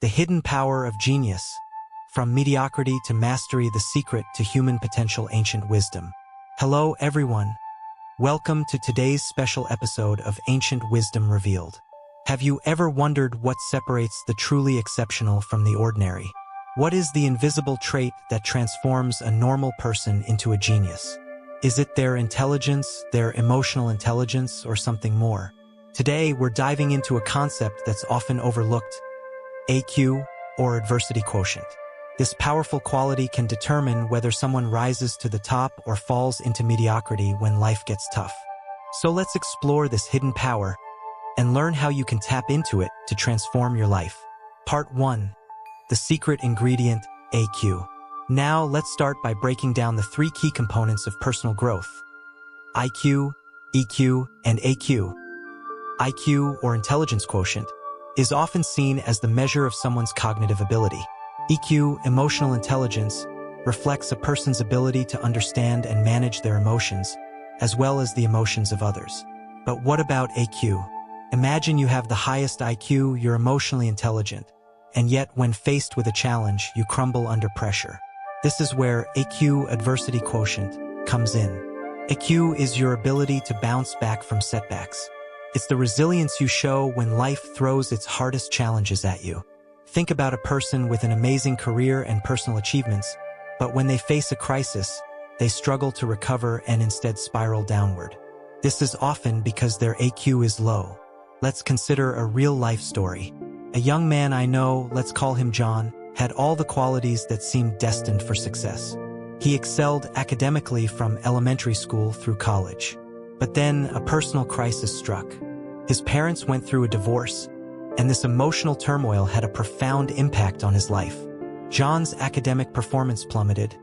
The hidden power of genius. From mediocrity to mastery, the secret to human potential, ancient wisdom. Hello everyone. Welcome to today's special episode of Ancient Wisdom Revealed. Have you ever wondered what separates the truly exceptional from the ordinary? What is the invisible trait that transforms a normal person into a genius? Is it their intelligence, their emotional intelligence, or something more? Today, we're diving into a concept that's often overlooked: AQ, or adversity quotient. This powerful quality can determine whether someone rises to the top or falls into mediocrity when life gets tough. So let's explore this hidden power and learn how you can tap into it to transform your life. Part 1. The secret ingredient, AQ. Now let's start by breaking down the three key components of personal growth: IQ, EQ, and AQ. IQ, or intelligence quotient, is often seen as the measure of someone's cognitive ability. EQ, emotional intelligence, reflects a person's ability to understand and manage their emotions, as well as the emotions of others. But what about AQ? Imagine you have the highest IQ, you're emotionally intelligent, and yet when faced with a challenge, you crumble under pressure. This is where AQ, adversity quotient, comes in. AQ is your ability to bounce back from setbacks. It's the resilience you show when life throws its hardest challenges at you. Think about a person with an amazing career and personal achievements, but when they face a crisis, they struggle to recover and instead spiral downward. This is often because their AQ is low. Let's consider a real-life story. A young man I know, let's call him John, had all the qualities that seemed destined for success. He excelled academically from elementary school through college. But then a personal crisis struck. His parents went through a divorce, and this emotional turmoil had a profound impact on his life. John's academic performance plummeted,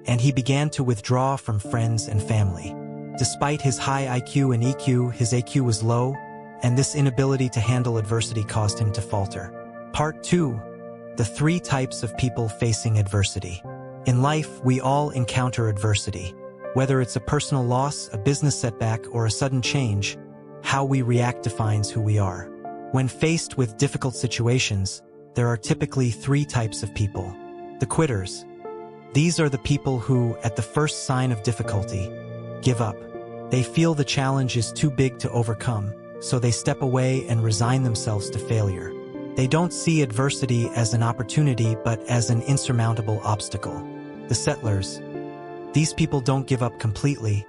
and he began to withdraw from friends and family. Despite his high IQ and EQ, his AQ was low, and this inability to handle adversity caused him to falter. Part 2. The three types of people facing adversity. In life, we all encounter adversity. Whether it's a personal loss, a business setback, or a sudden change, how we react defines who we are. When faced with difficult situations, there are typically three types of people. The quitters. These are the people who, at the first sign of difficulty, give up. They feel the challenge is too big to overcome, so they step away and resign themselves to failure. They don't see adversity as an opportunity but as an insurmountable obstacle. The settlers. These people don't give up completely,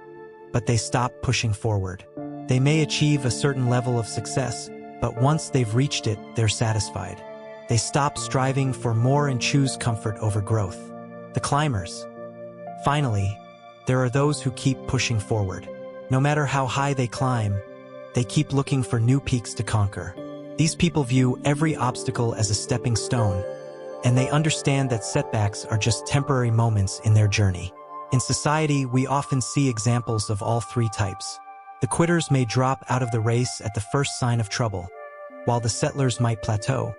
but they stop pushing forward. They may achieve a certain level of success, but once they've reached it, they're satisfied. They stop striving for more and choose comfort over growth. The climbers. Finally, there are those who keep pushing forward. No matter how high they climb, they keep looking for new peaks to conquer. These people view every obstacle as a stepping stone, and they understand that setbacks are just temporary moments in their journey. In society, we often see examples of all three types. The quitters may drop out of the race at the first sign of trouble, while the settlers might plateau,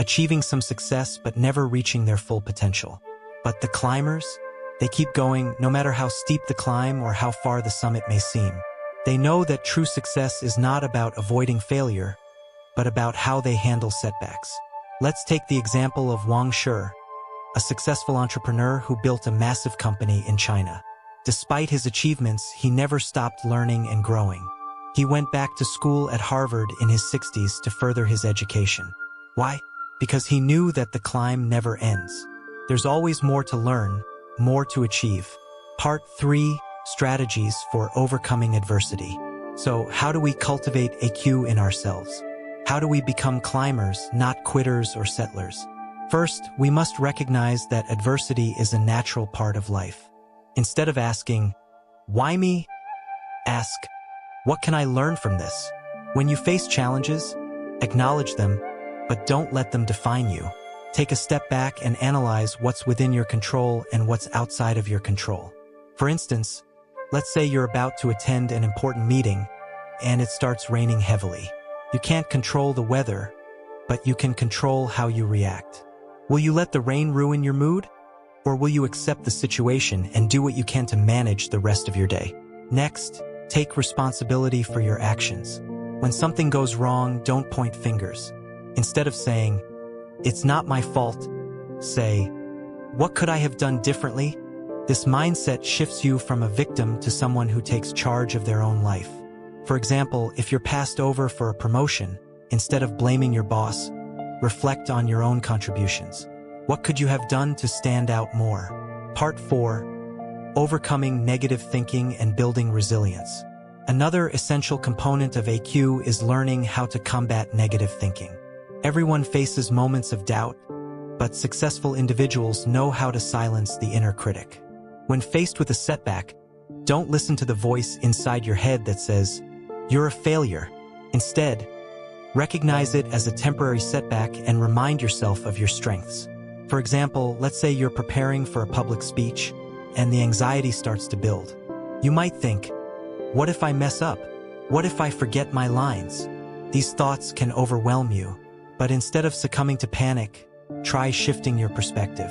achieving some success but never reaching their full potential. But the climbers? They keep going no matter how steep the climb or how far the summit may seem. They know that true success is not about avoiding failure, but about how they handle setbacks. Let's take the example of Wang Shi, a successful entrepreneur who built a massive company in China. Despite his achievements, he never stopped learning and growing. He went back to school at Harvard in his 60s to further his education. Why? Because he knew that the climb never ends. There's always more to learn, more to achieve. Part 3. Strategies for overcoming adversity. So, how do we cultivate AQ in ourselves? How do we become climbers, not quitters or settlers? First, we must recognize that adversity is a natural part of life. Instead of asking, "Why me?" ask, "What can I learn from this?" When you face challenges, acknowledge them, but don't let them define you. Take a step back and analyze what's within your control and what's outside of your control. For instance, let's say you're about to attend an important meeting, and it starts raining heavily. You can't control the weather, but you can control how you react. Will you let the rain ruin your mood? Or will you accept the situation and do what you can to manage the rest of your day? Next, take responsibility for your actions. When something goes wrong, don't point fingers. Instead of saying, "It's not my fault." Say, "What could I have done differently?" This mindset shifts you from a victim to someone who takes charge of their own life. For example, if you're passed over for a promotion, instead of blaming your boss, reflect on your own contributions. What could you have done to stand out more? Part 4. Overcoming negative thinking and building resilience. Another essential component of AQ is learning how to combat negative thinking. Everyone faces moments of doubt, but successful individuals know how to silence the inner critic. When faced with a setback, don't listen to the voice inside your head that says, "You're a failure." Instead, recognize it as a temporary setback and remind yourself of your strengths. For example, let's say you're preparing for a public speech and the anxiety starts to build. You might think, "What if I mess up? What if I forget my lines?" These thoughts can overwhelm you, but instead of succumbing to panic, try shifting your perspective.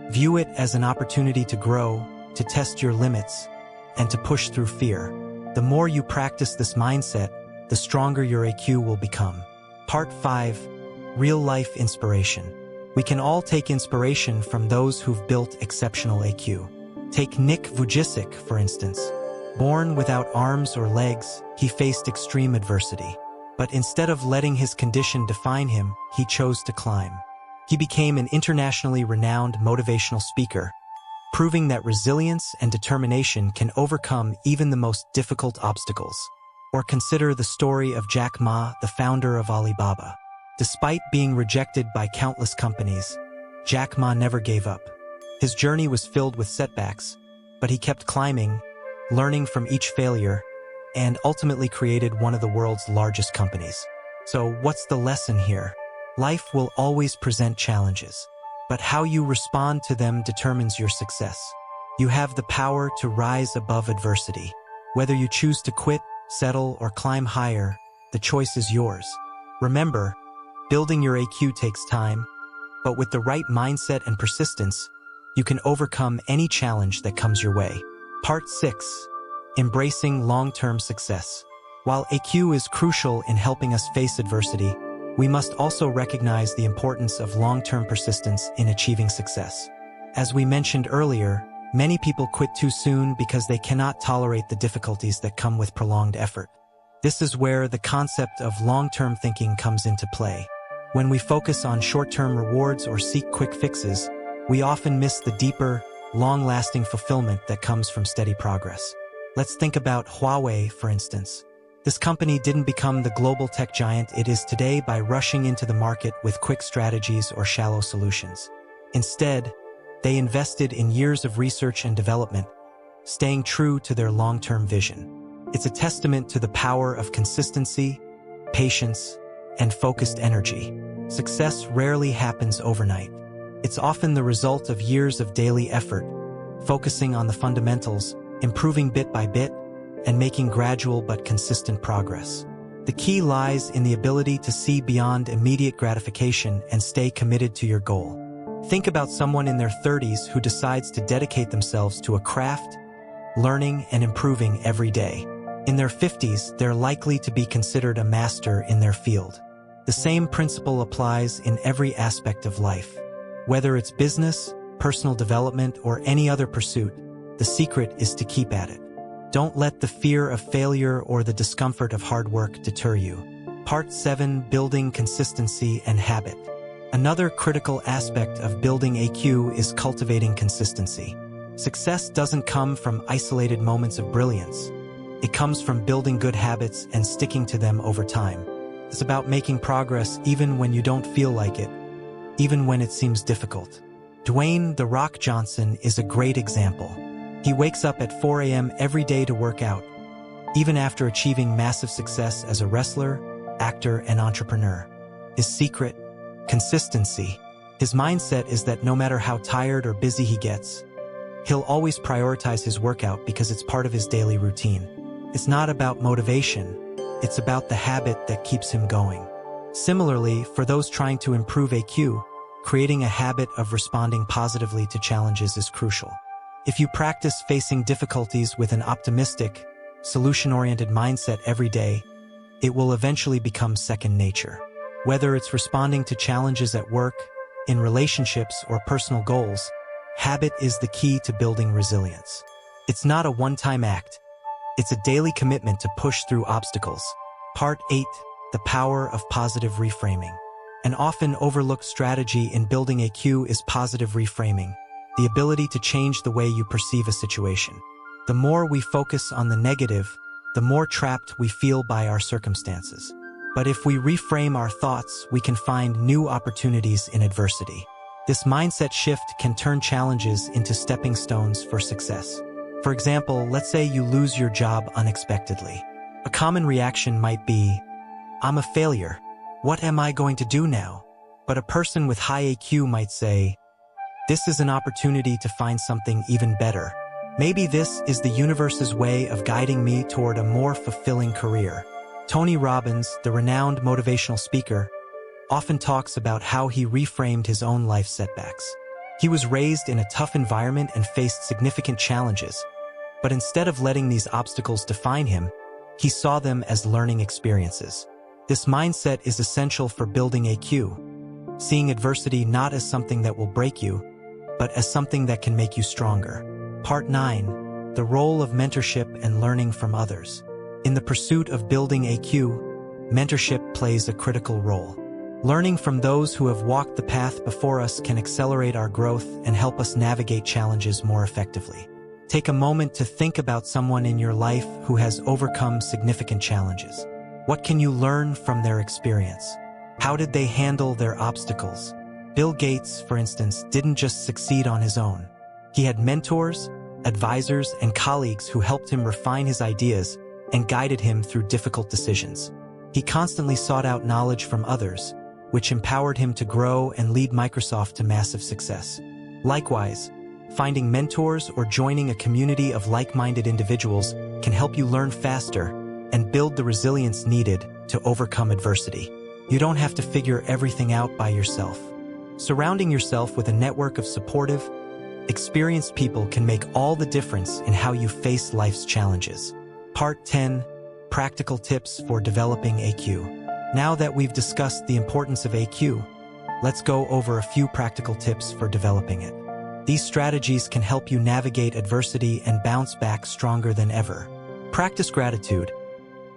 View it as an opportunity to grow, to test your limits, and to push through fear. The more you practice this mindset, the stronger your AQ will become. Part 5. Real-life inspiration. We can all take inspiration from those who've built exceptional AQ. Take Nick Vujicic, for instance. Born without arms or legs, he faced extreme adversity. But instead of letting his condition define him, he chose to climb. He became an internationally renowned motivational speaker, proving that resilience and determination can overcome even the most difficult obstacles. Or consider the story of Jack Ma, the founder of Alibaba. Despite being rejected by countless companies, Jack Ma never gave up. His journey was filled with setbacks, but he kept climbing, learning from each failure, and ultimately created one of the world's largest companies. So what's the lesson here? Life will always present challenges, but how you respond to them determines your success. You have the power to rise above adversity. Whether you choose to quit, settle, or climb higher, the choice is yours. Remember, building your AQ takes time, but with the right mindset and persistence, you can overcome any challenge that comes your way. Part 6. Embracing long-term success. While AQ is crucial in helping us face adversity, we must also recognize the importance of long-term persistence in achieving success. As we mentioned earlier, many people quit too soon because they cannot tolerate the difficulties that come with prolonged effort. This is where the concept of long-term thinking comes into play. When we focus on short-term rewards or seek quick fixes, we often miss the deeper, long-lasting fulfillment that comes from steady progress. Let's think about Huawei, for instance. This company didn't become the global tech giant it is today by rushing into the market with quick strategies or shallow solutions. Instead, they invested in years of research and development, staying true to their long-term vision. It's a testament to the power of consistency, patience, and focused energy. Success rarely happens overnight. It's often the result of years of daily effort, focusing on the fundamentals, improving bit by bit, and making gradual but consistent progress. The key lies in the ability to see beyond immediate gratification and stay committed to your goal. Think about someone in their 30s who decides to dedicate themselves to a craft, learning and improving every day. In their 50s, they're likely to be considered a master in their field. The same principle applies in every aspect of life. Whether it's business, personal development, or any other pursuit, the secret is to keep at it. Don't let the fear of failure or the discomfort of hard work deter you. Part 7. Building consistency and habit. Another critical aspect of building AQ is cultivating consistency. Success doesn't come from isolated moments of brilliance. It comes from building good habits and sticking to them over time. It's about making progress even when you don't feel like it, even when it seems difficult. Dwayne "The Rock" Johnson is a great example. He wakes up at 4 a.m. every day to work out, even after achieving massive success as a wrestler, actor, and entrepreneur. His secret? Consistency. His mindset is that no matter how tired or busy he gets, he'll always prioritize his workout because it's part of his daily routine. It's not about motivation, it's about the habit that keeps him going. Similarly, for those trying to improve AQ, creating a habit of responding positively to challenges is crucial. If you practice facing difficulties with an optimistic, solution-oriented mindset every day, it will eventually become second nature. Whether it's responding to challenges at work, in relationships, or personal goals, habit is the key to building resilience. It's not a one-time act. It's a daily commitment to push through obstacles. Part 8. The power of positive reframing. An often overlooked strategy in building AQ is positive reframing, the ability to change the way you perceive a situation. The more we focus on the negative, the more trapped we feel by our circumstances. But if we reframe our thoughts, we can find new opportunities in adversity. This mindset shift can turn challenges into stepping stones for success. For example, let's say you lose your job unexpectedly. A common reaction might be, "I'm a failure. What am I going to do now?" But a person with high AQ might say, "This is an opportunity to find something even better. Maybe this is the universe's way of guiding me toward a more fulfilling career." Tony Robbins, the renowned motivational speaker, often talks about how he reframed his own life setbacks. He was raised in a tough environment and faced significant challenges, but instead of letting these obstacles define him, he saw them as learning experiences. This mindset is essential for building AQ, seeing adversity not as something that will break you, but as something that can make you stronger. Part 9. The role of mentorship and learning from others. In the pursuit of building AQ, mentorship plays a critical role. Learning from those who have walked the path before us can accelerate our growth and help us navigate challenges more effectively. Take a moment to think about someone in your life who has overcome significant challenges. What can you learn from their experience? How did they handle their obstacles? Bill Gates, for instance, didn't just succeed on his own. He had mentors, advisors, and colleagues who helped him refine his ideas and guided him through difficult decisions. He constantly sought out knowledge from others, which empowered him to grow and lead Microsoft to massive success. Likewise, finding mentors or joining a community of like-minded individuals can help you learn faster and build the resilience needed to overcome adversity. You don't have to figure everything out by yourself. Surrounding yourself with a network of supportive, experienced people can make all the difference in how you face life's challenges. Part 10. Practical tips for developing AQ. Now that we've discussed the importance of AQ, let's go over a few practical tips for developing it. These strategies can help you navigate adversity and bounce back stronger than ever. Practice gratitude.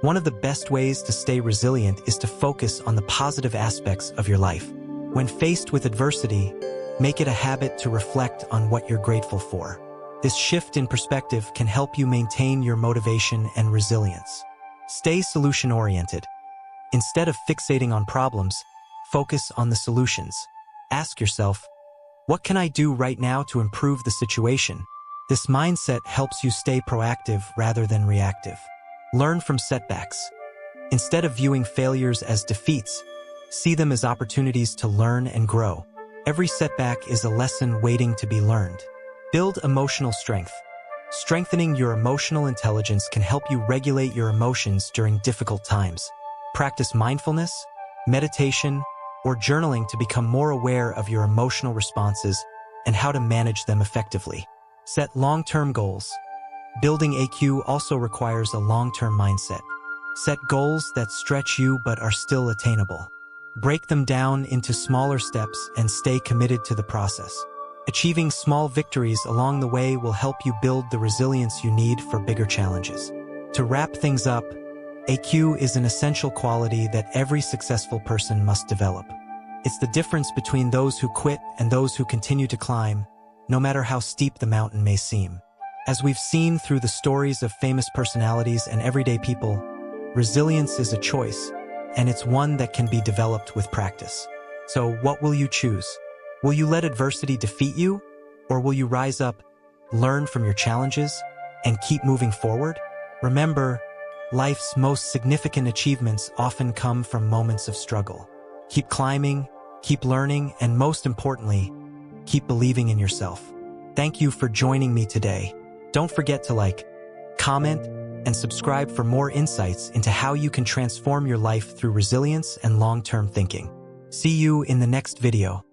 One of the best ways to stay resilient is to focus on the positive aspects of your life. When faced with adversity, make it a habit to reflect on what you're grateful for. This shift in perspective can help you maintain your motivation and resilience. Stay solution-oriented. Instead of fixating on problems, focus on the solutions. Ask yourself, what can I do right now to improve the situation? This mindset helps you stay proactive rather than reactive. Learn from setbacks. Instead of viewing failures as defeats, see them as opportunities to learn and grow. Every setback is a lesson waiting to be learned. Build emotional strength. Strengthening your emotional intelligence can help you regulate your emotions during difficult times. Practice mindfulness, meditation, or journaling to become more aware of your emotional responses and how to manage them effectively. Set long-term goals. Building AQ also requires a long-term mindset. Set goals that stretch you but are still attainable. Break them down into smaller steps and stay committed to the process. Achieving small victories along the way will help you build the resilience you need for bigger challenges. To wrap things up, AQ is an essential quality that every successful person must develop. It's the difference between those who quit and those who continue to climb, no matter how steep the mountain may seem. As we've seen through the stories of famous personalities and everyday people, resilience is a choice, and it's one that can be developed with practice. So what will you choose? Will you let adversity defeat you? Or will you rise up, learn from your challenges, and keep moving forward? Remember, life's most significant achievements often come from moments of struggle. Keep climbing, keep learning, and most importantly, keep believing in yourself. Thank you for joining me today. Don't forget to like, comment, and subscribe for more insights into how you can transform your life through resilience and long-term thinking. See you in the next video.